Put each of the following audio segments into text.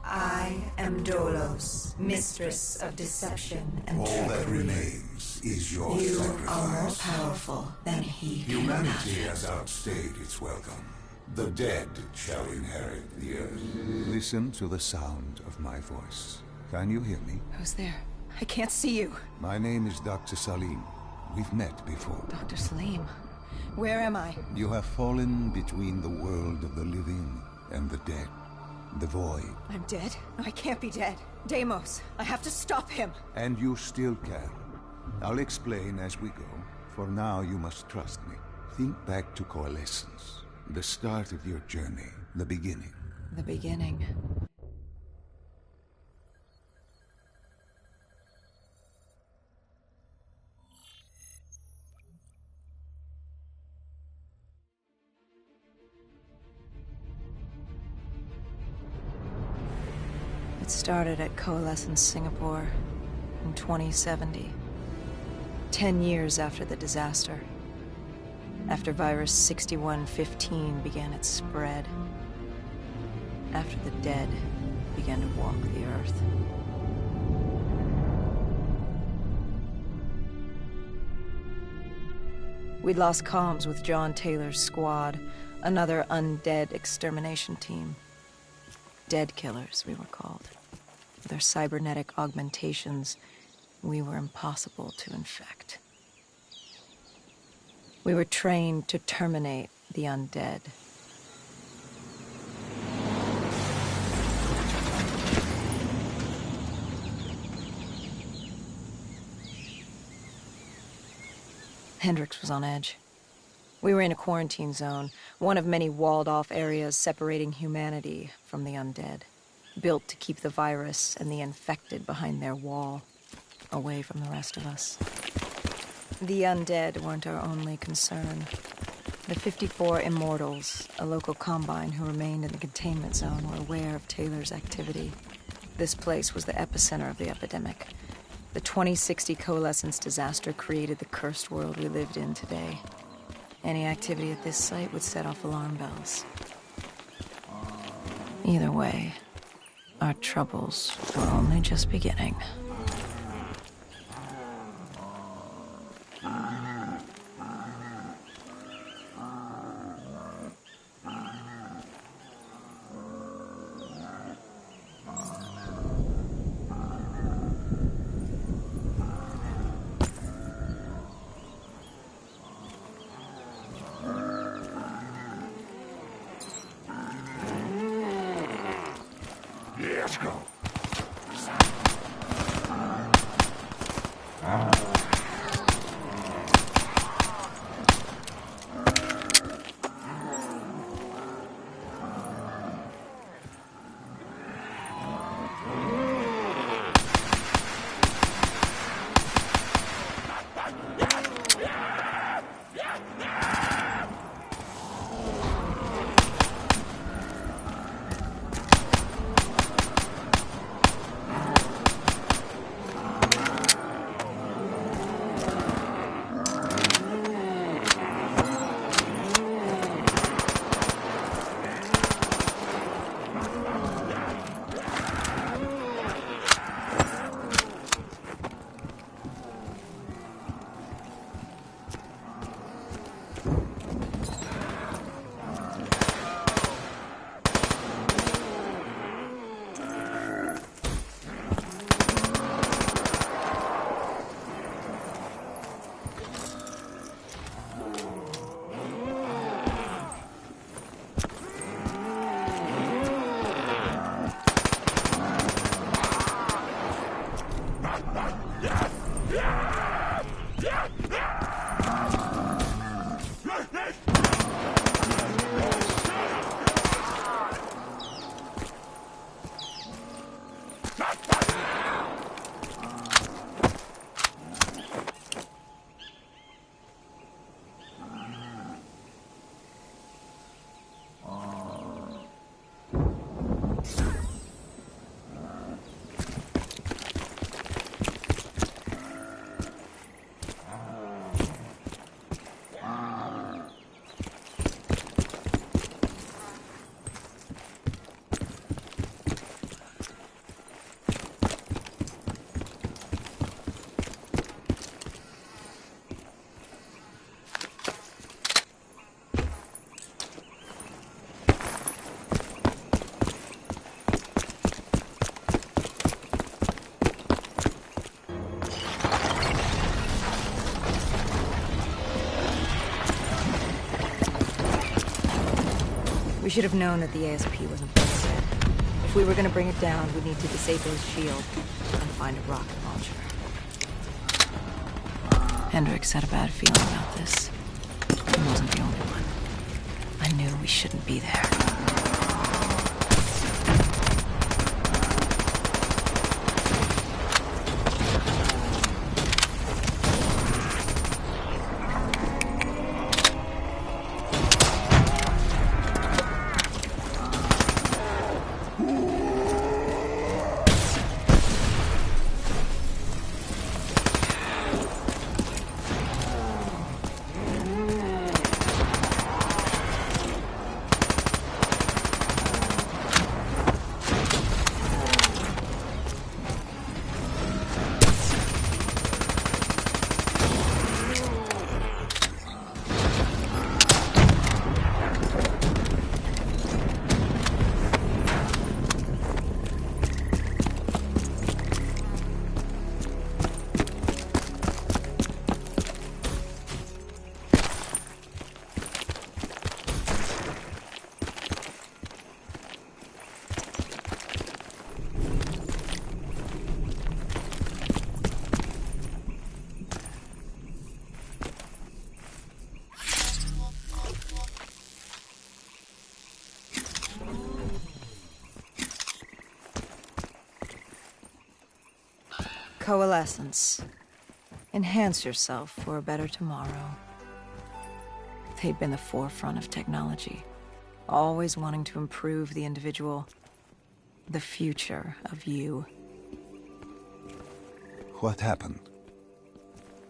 I am Dolos, mistress of deception and All trickery. that remains is your You sacrifice. are more powerful than he can Humanity imagine. has outstayed its welcome. The dead shall inherit the earth. Listen to the sound of my voice. Can you hear me? Who's there? I can't see you. My name is Dr. Salim. We've met before. Dr. Salim. Where am I? You have fallen between the world of the living and the dead. The void. I'm dead? I can't be dead. Deimos, I have to stop him. And you still can. I'll explain as we go. For now, you must trust me. Think back to Coalescence. The start of your journey. The beginning. The beginning. It started at Coalescence Singapore in 2070. 10 years after the disaster. After Virus 6115 began its spread. After the dead began to walk the Earth. We'd lost comms with John Taylor's squad, another undead extermination team. Dead killers, we were called. With our cybernetic augmentations, we were impossible to infect. We were trained to terminate the undead. Hendricks was on edge. We were in a quarantine zone, one of many walled-off areas separating humanity from the undead, built to keep the virus and the infected behind their wall, away from the rest of us. The undead weren't our only concern. The 54 Immortals, a local combine who remained in the containment zone, were aware of Taylor's activity. This place was the epicenter of the epidemic. The 2060 Coalescence disaster created the cursed world we lived in today. Any activity at this site would set off alarm bells. Either way, our troubles were only just beginning. Let's go. We should have known that the ASP wasn't dead. If we were gonna bring it down, we'd need to disable his shield and find a rocket launcher. Hendricks had a bad feeling about this. He wasn't the only one. I knew we shouldn't be there. Coalescence. Enhance yourself for a better tomorrow. They'd been the forefront of technology, always wanting to improve the individual, the future of you. What happened?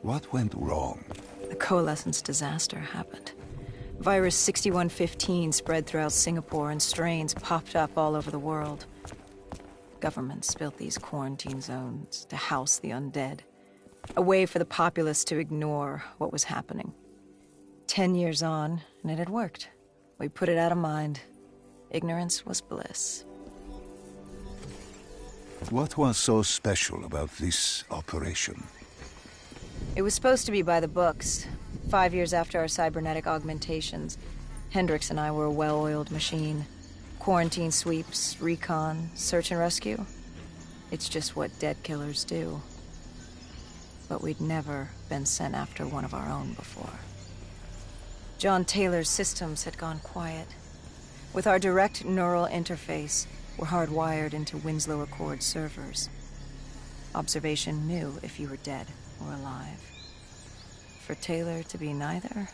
What went wrong? The Coalescence disaster happened. Virus 6115 spread throughout Singapore and strains popped up all over the world. Governments built these quarantine zones to house the undead. A way for the populace to ignore what was happening. 10 years on, and it had worked. We put it out of mind. Ignorance was bliss. What was so special about this operation? It was supposed to be by the books. 5 years after our cybernetic augmentations, Hendricks and I were a well-oiled machine. Quarantine sweeps, recon, search and rescue. It's just what dead killers do. But we'd never been sent after one of our own before. John Taylor's systems had gone quiet. With our direct neural interface, we're hardwired into Winslow Accord servers. Observation knew if you were dead or alive. For Taylor to be neither,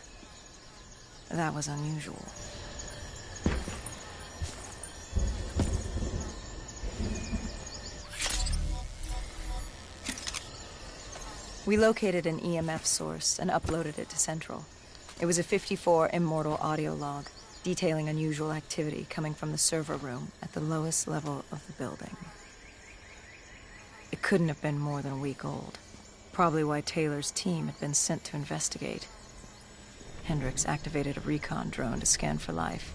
that was unusual. We located an EMF source and uploaded it to Central. It was a 54 Immortal audio log, detailing unusual activity coming from the server room at the lowest level of the building. It couldn't have been more than a week old. Probably why Taylor's team had been sent to investigate. Hendricks activated a recon drone to scan for life.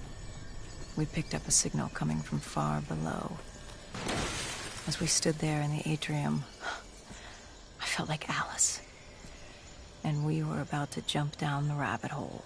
We picked up a signal coming from far below. As we stood there in the atrium, I felt like Alice. And we were about to jump down the rabbit hole.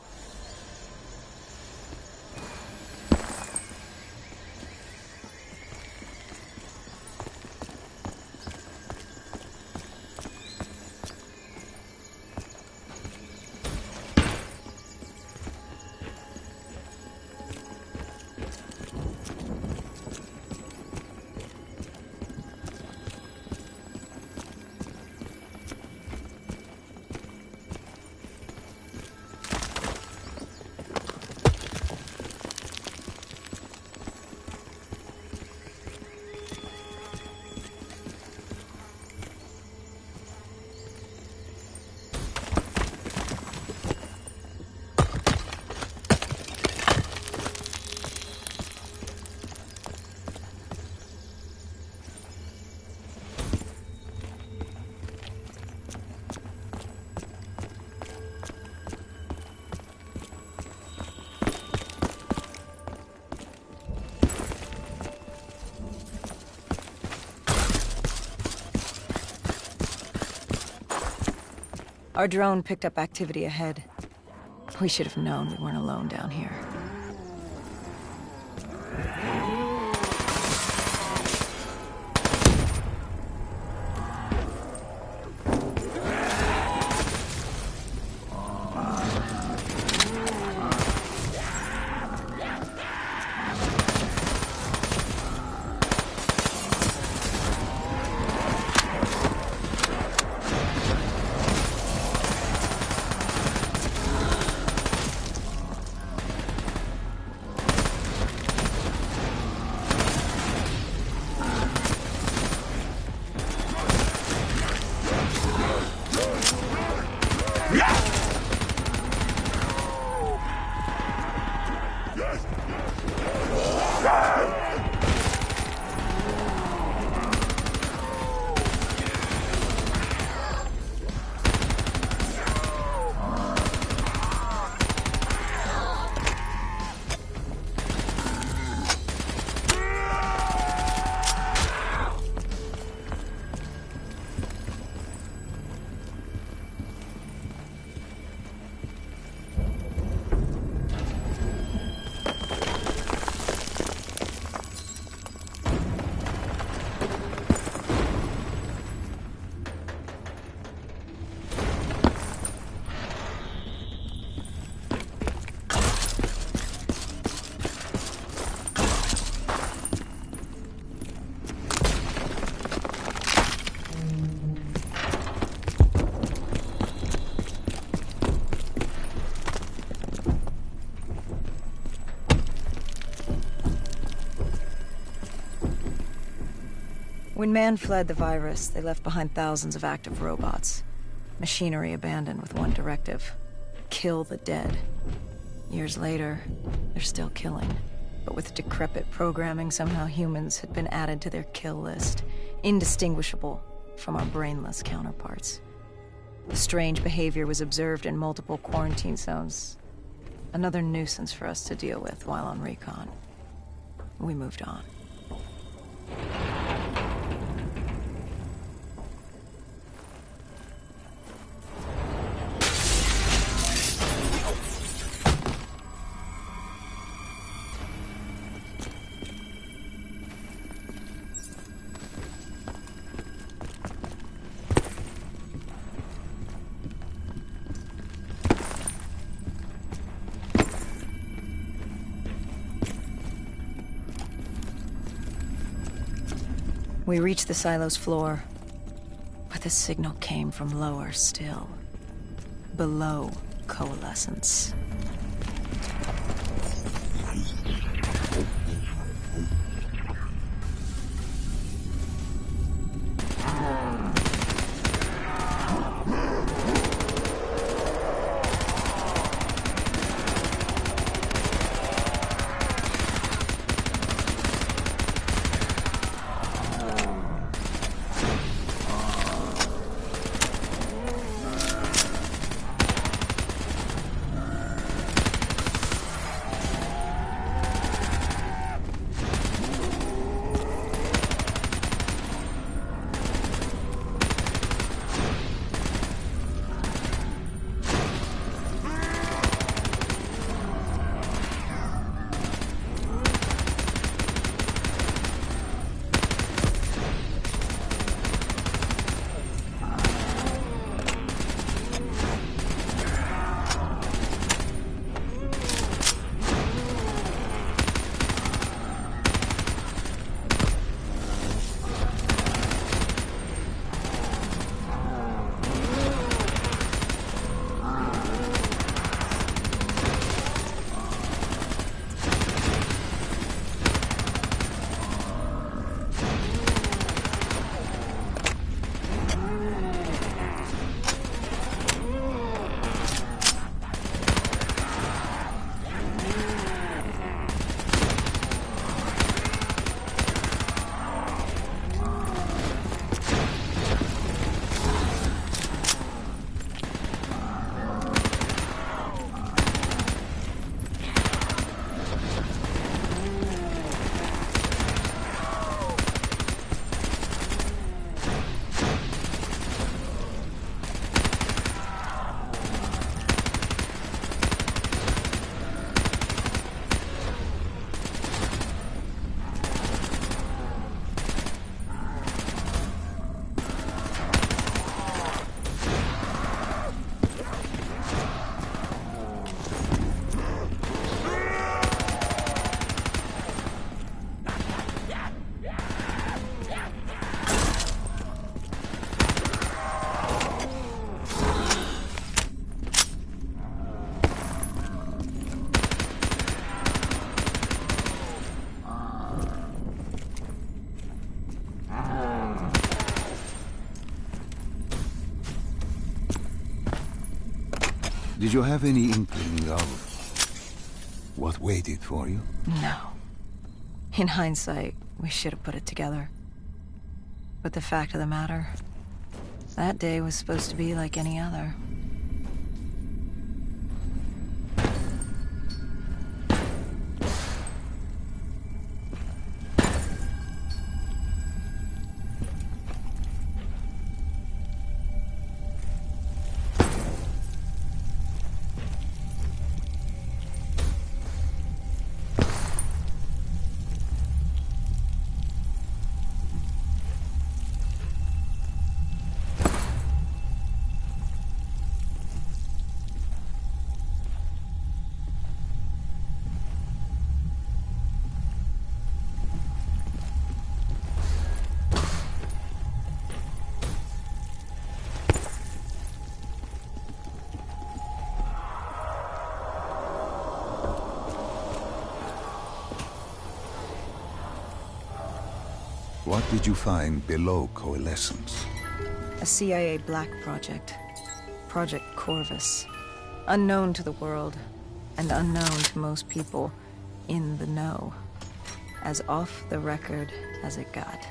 Our drone picked up activity ahead. We should have known we weren't alone down here. When man fled the virus, they left behind thousands of active robots. Machinery abandoned with one directive: kill the dead. Years later, they're still killing. But with decrepit programming, somehow humans had been added to their kill list, indistinguishable from our brainless counterparts. The strange behavior was observed in multiple quarantine zones. Another nuisance for us to deal with while on recon. We moved on. We reached the silo's floor, but the signal came from lower still. Below Coalescence. Did you have any inkling of what waited for you? No. In hindsight, we should have put it together. But the fact of the matter, that day was supposed to be like any other. What did you find below Coalescence? A CIA black project. Project Corvus. Unknown to the world, and unknown to most people in the know. As off the record as it got.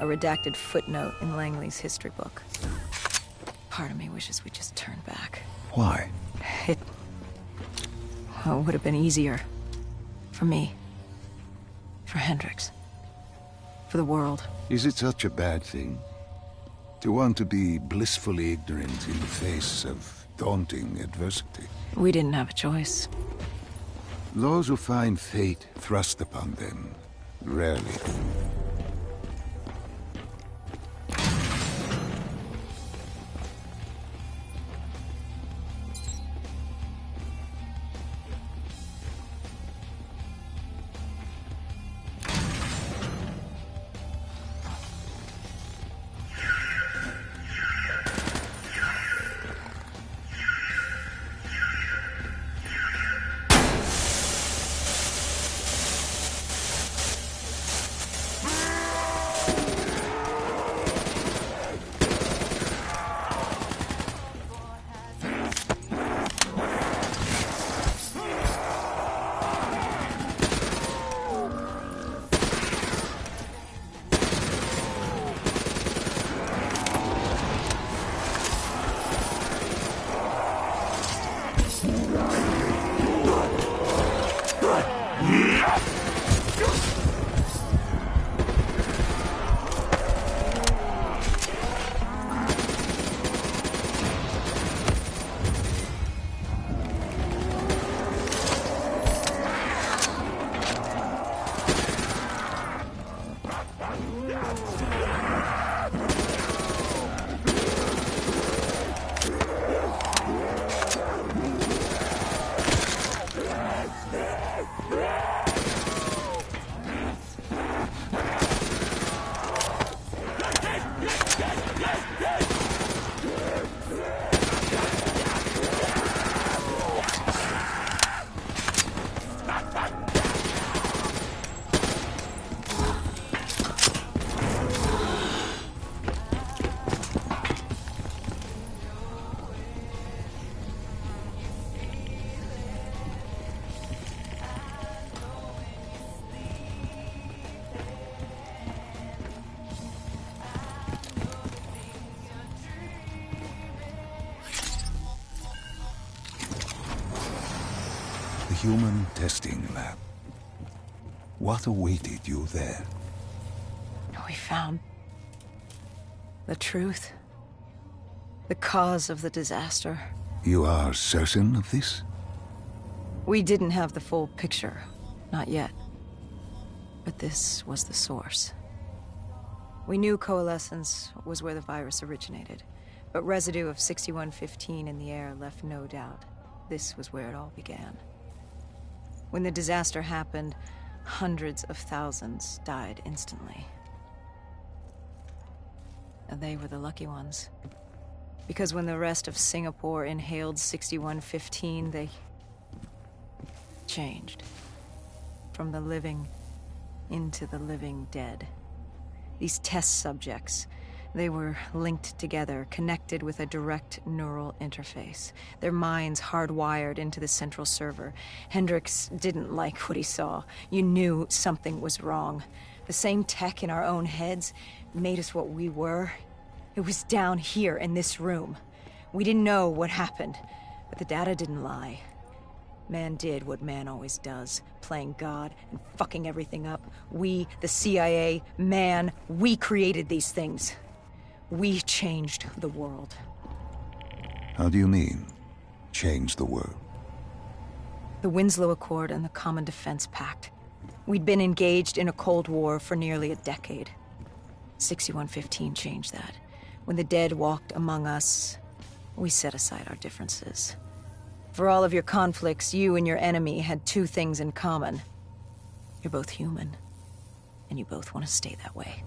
A redacted footnote in Langley's history book. Part of me wishes we just turned back. Why? It would have been easier. For me. For Hendricks. For the world. Is it such a bad thing? To want to be blissfully ignorant in the face of daunting adversity? We didn't have a choice. Those who find fate thrust upon them rarely do. Human testing lab. What awaited you there? We found the truth. The cause of the disaster. You are certain of this? We didn't have the full picture. Not yet. But this was the source. We knew Coalescence was where the virus originated, but residue of 6115 in the air left no doubt. This was where it all began. When the disaster happened, hundreds of thousands died instantly. And they were the lucky ones. Because when the rest of Singapore inhaled 6115, they changed. From the living into the living dead. These test subjects, they were linked together, connected with a direct neural interface. Their minds hardwired into the central server. Hendricks didn't like what he saw. You knew something was wrong. The same tech in our own heads made us what we were. It was down here in this room. We didn't know what happened, but the data didn't lie. Man did what man always does, playing God and fucking everything up. We, the CIA, man, we created these things. We changed the world. How do you mean, change the world? The Winslow Accord and the Common Defense Pact. We'd been engaged in a Cold War for nearly a decade. 6115 changed that. When the dead walked among us, we set aside our differences. For all of your conflicts, you and your enemy had two things in common. You're both human, and you both want to stay that way.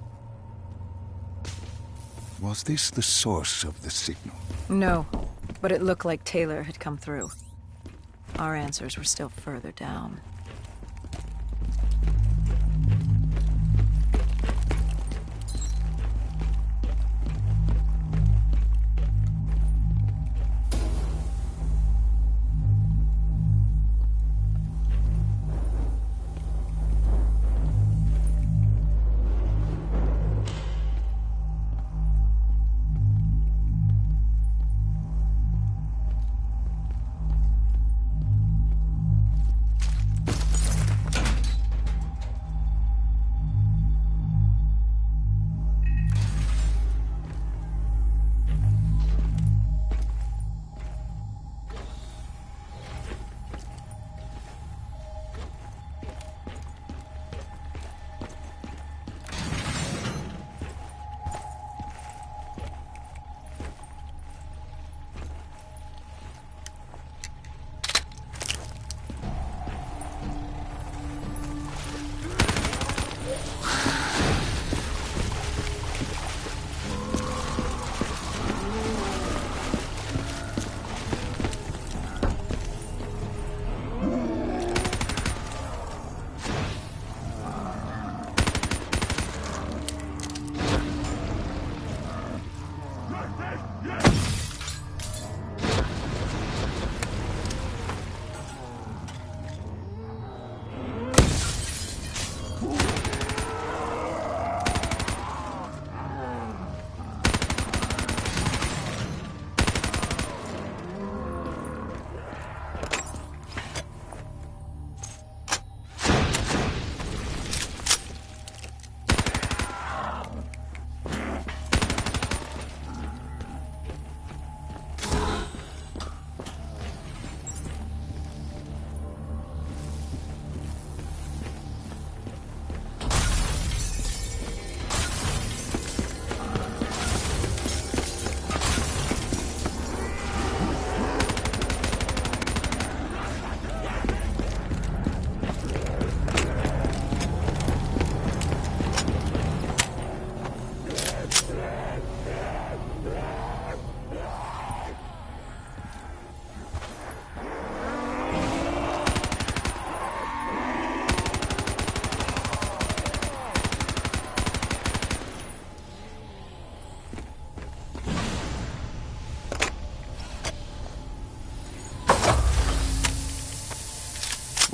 Was this the source of the signal? No, but it looked like Taylor had come through. Our answers were still further down.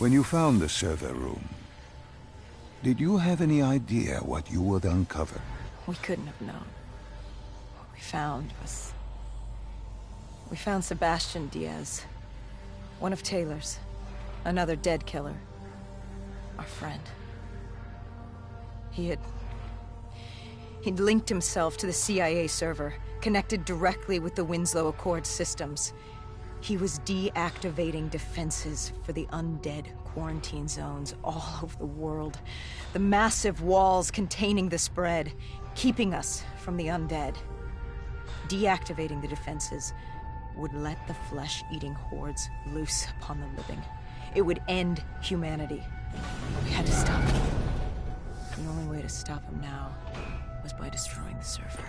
When you found the server room, did you have any idea what you would uncover? We couldn't have known. What we found was... We found Sebastian Diaz. One of Taylor's. Another dead killer. Our friend. He'd linked himself to the CIA server, connected directly with the Winslow Accord systems. He was deactivating defenses for the undead quarantine zones all over the world. The massive walls containing the spread, keeping us from the undead. Deactivating the defenses would let the flesh-eating hordes loose upon the living. It would end humanity. We had to stop him. The only way to stop him now was by destroying the server.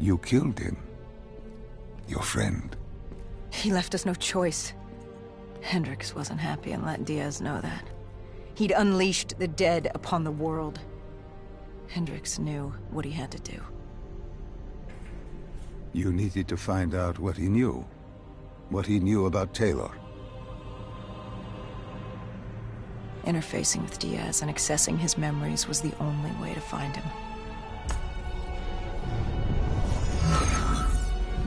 You killed him. Your friend. He left us no choice. Hendricks wasn't happy and let Diaz know that. He'd unleashed the dead upon the world. Hendricks knew what he had to do. You needed to find out what he knew. What he knew about Taylor. Interfacing with Diaz and accessing his memories was the only way to find him.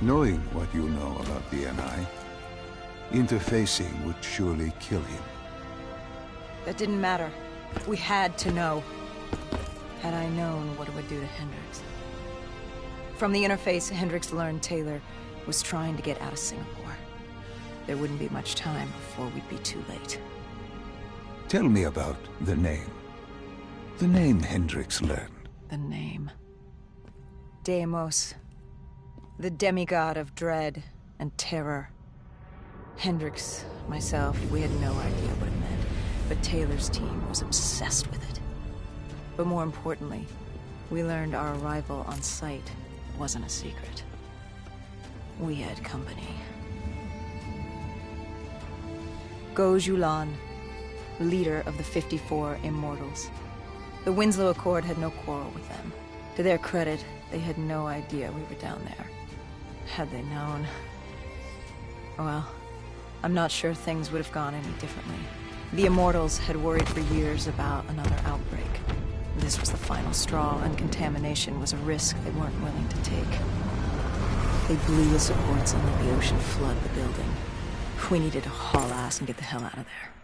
Knowing what you know about the NI, interfacing would surely kill him. That didn't matter. We had to know. Had I known what it would do to Hendricks. From the interface, Hendricks learned Taylor was trying to get out of Singapore. There wouldn't be much time before we'd be too late. Tell me about the name. The name Hendricks learned. The name. Deimos. The demigod of dread and terror. Hendricks, myself, we had no idea what it meant, but Taylor's team was obsessed with it. But more importantly, we learned our arrival on site wasn't a secret. We had company. Go Julan, leader of the 54 Immortals. The Winslow Accord had no quarrel with them. To their credit, they had no idea we were down there. Had they known... well, I'm not sure things would have gone any differently. The Immortals had worried for years about another outbreak. This was the final straw, and contamination was a risk they weren't willing to take. They blew the supports and let the ocean flood the building. We needed to haul ass and get the hell out of there.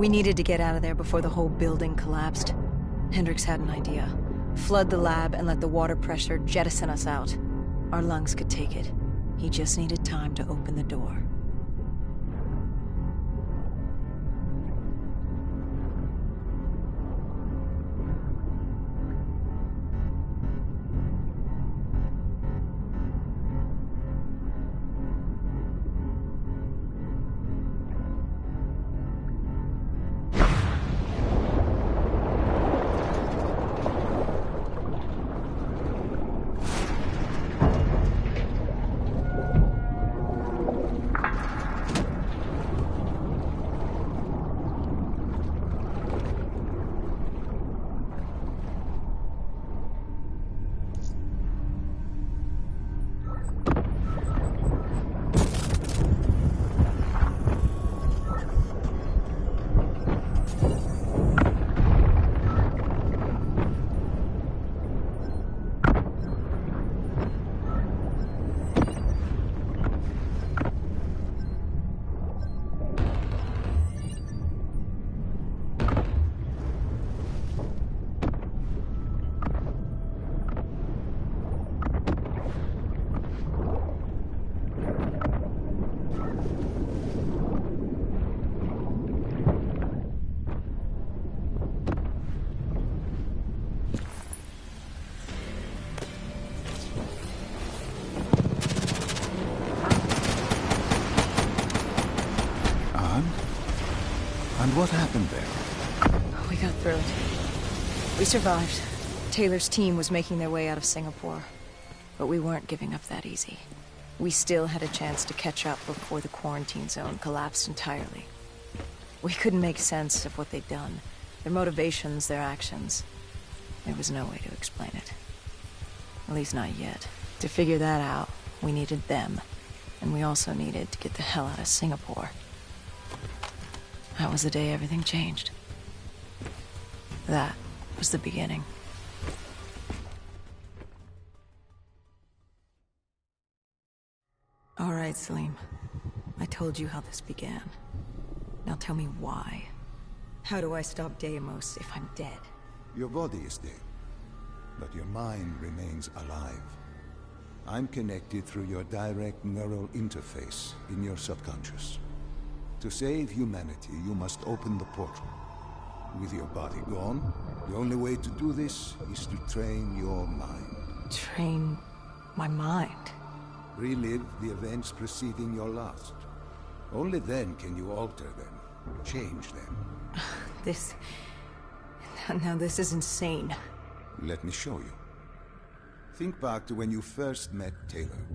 We needed to get out of there before the whole building collapsed. Hendricks had an idea. Flood the lab and let the water pressure jettison us out. Our lungs could take it. He just needed time to open the door. And what happened then? We got through it. We survived. Taylor's team was making their way out of Singapore. But we weren't giving up that easy. We still had a chance to catch up before the quarantine zone collapsed entirely. We couldn't make sense of what they'd done. Their motivations, their actions. There was no way to explain it. At least not yet. To figure that out, we needed them. And we also needed to get the hell out of Singapore. That was the day everything changed. That was the beginning. All right, Salim. I told you how this began. Now tell me why. How do I stop Deimos if I'm dead? Your body is dead, but your mind remains alive. I'm connected through your direct neural interface in your subconscious. To save humanity, you must open the portal. With your body gone, the only way to do this is to train your mind. Train my mind? Relive the events preceding your last. Only then can you alter them, change them. This... Now this is insane. Let me show you. Think back to when you first met Taylor.